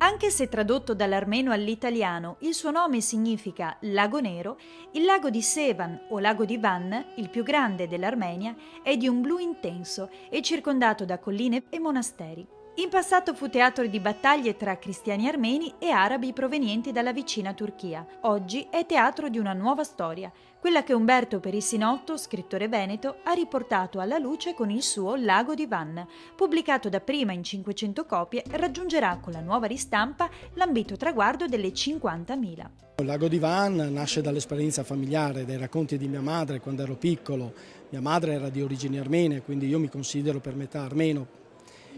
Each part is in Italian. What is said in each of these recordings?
Anche se tradotto dall'armeno all'italiano il suo nome significa Lago Nero, il lago di Sevan o lago di Van, il più grande dell'Armenia, è di un blu intenso e circondato da colline e monasteri. In passato fu teatro di battaglie tra cristiani armeni e arabi provenienti dalla vicina Turchia. Oggi è teatro di una nuova storia, quella che Umberto Perissinotto, scrittore veneto, ha riportato alla luce con il suo Lago di Van. Pubblicato dapprima in 500 copie, raggiungerà con la nuova ristampa l'ambito traguardo delle 50.000. Il Lago di Van nasce dall'esperienza familiare, dai racconti di mia madre quando ero piccolo. Mia madre era di origini armene, quindi io mi considero per metà armeno.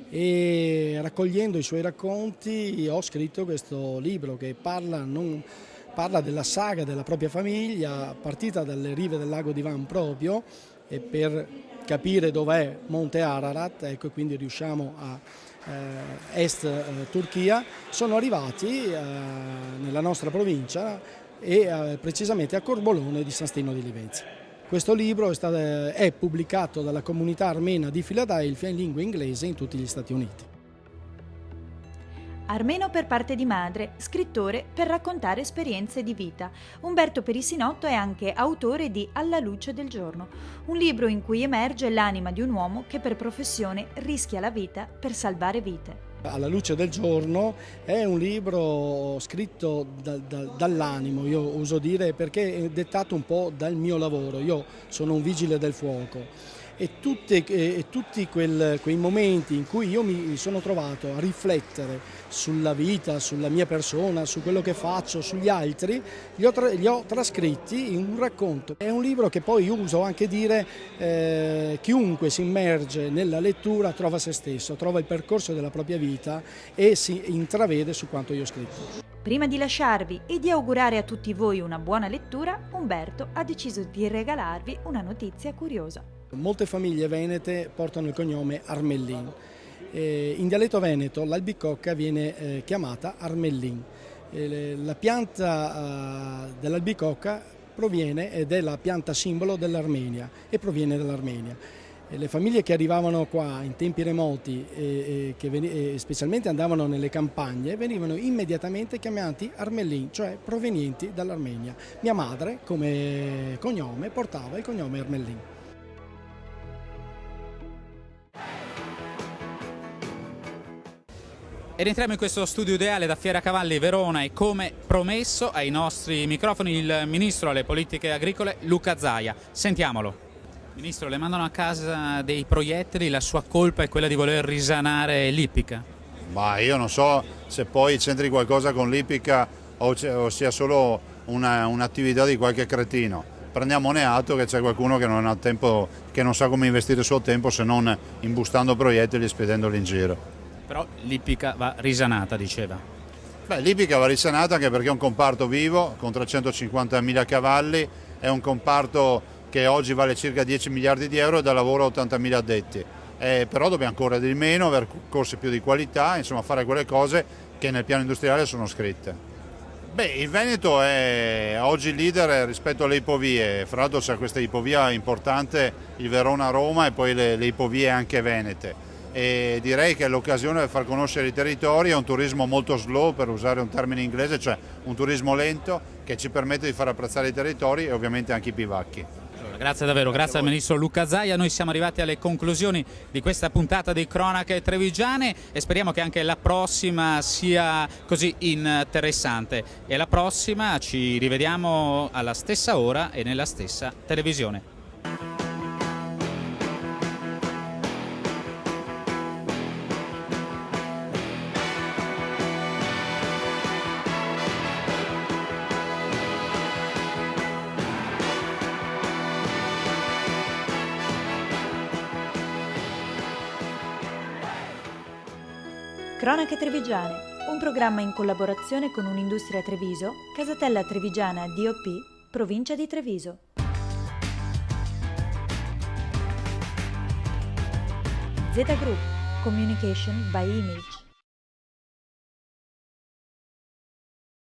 E raccogliendo i suoi racconti ho scritto questo libro che parla della saga della propria famiglia, partita dalle rive del lago di Van proprio, e per capire dov'è Monte Ararat, ecco, quindi riusciamo a est Turchia, sono arrivati nella nostra provincia e precisamente a Corbolone di San Stino di Livenza. Questo libro è pubblicato dalla comunità armena di Filadelfia in lingua inglese in tutti gli Stati Uniti. Armeno per parte di madre, scrittore per raccontare esperienze di vita, Umberto Perissinotto è anche autore di Alla luce del giorno, un libro in cui emerge l'anima di un uomo che per professione rischia la vita per salvare vite. Alla luce del giorno è un libro scritto dall'animo, io oso dire, perché è dettato un po' dal mio lavoro. Io sono un vigile del fuoco e tutti quei momenti in cui io mi sono trovato a riflettere sulla vita, sulla mia persona, su quello che faccio, sugli altri, li ho trascritti in un racconto. È un libro che poi uso anche dire chiunque si immerge nella lettura trova se stesso, trova il percorso della propria vita e si intravede su quanto io ho scritto. Prima di lasciarvi e di augurare a tutti voi una buona lettura, Umberto ha deciso di regalarvi una notizia curiosa. Molte famiglie venete portano il cognome Armellin. In dialetto veneto l'albicocca viene chiamata Armellin. La pianta dell'albicocca proviene ed è la pianta simbolo dell'Armenia e proviene dall'Armenia. Le famiglie che arrivavano qua in tempi remoti e specialmente andavano nelle campagne venivano immediatamente chiamati Armellin, cioè provenienti dall'Armenia. Mia madre come cognome portava il cognome Armellin. Ed entriamo in questo studio ideale da Fiera Cavalli Verona e come promesso ai nostri microfoni il Ministro alle Politiche Agricole Luca Zaia. Sentiamolo. Ministro, le mandano a casa dei proiettili, la sua colpa è quella di voler risanare l'ippica? Ma io non so se poi c'entri qualcosa con l'ippica o sia solo un'attività di qualche cretino. Prendiamone atto che c'è qualcuno che non ha tempo, che non sa come investire il suo tempo se non imbustando proiettili e spedendoli in giro. Però l'ippica va risanata, diceva. Beh, l'ippica va risanata anche perché è un comparto vivo con 350.000 cavalli, è un comparto che oggi vale circa 10 miliardi di euro e dà lavoro a 80.000 addetti. Però dobbiamo correre di meno, avere corsi più di qualità, insomma fare quelle cose che nel piano industriale sono scritte. Beh, il Veneto è oggi leader rispetto alle ipovie, fra l'altro c'è questa ipovia importante, il Verona-Roma e poi le ipovie anche venete. E direi che è l'occasione per far conoscere i territori, è un turismo molto slow per usare un termine inglese, cioè un turismo lento che ci permette di far apprezzare i territori e ovviamente anche i bivacchi. Grazie davvero, grazie al Ministro Luca Zaia. Noi siamo arrivati alle conclusioni di questa puntata di Cronache Trevigiane e speriamo che anche la prossima sia così interessante. E alla prossima ci rivediamo alla stessa ora e nella stessa televisione. Cronache Trevigiane, un programma in collaborazione con Un'Industria Treviso, Casatella Trevigiana DOP, provincia di Treviso. Z Group, Communication by Image.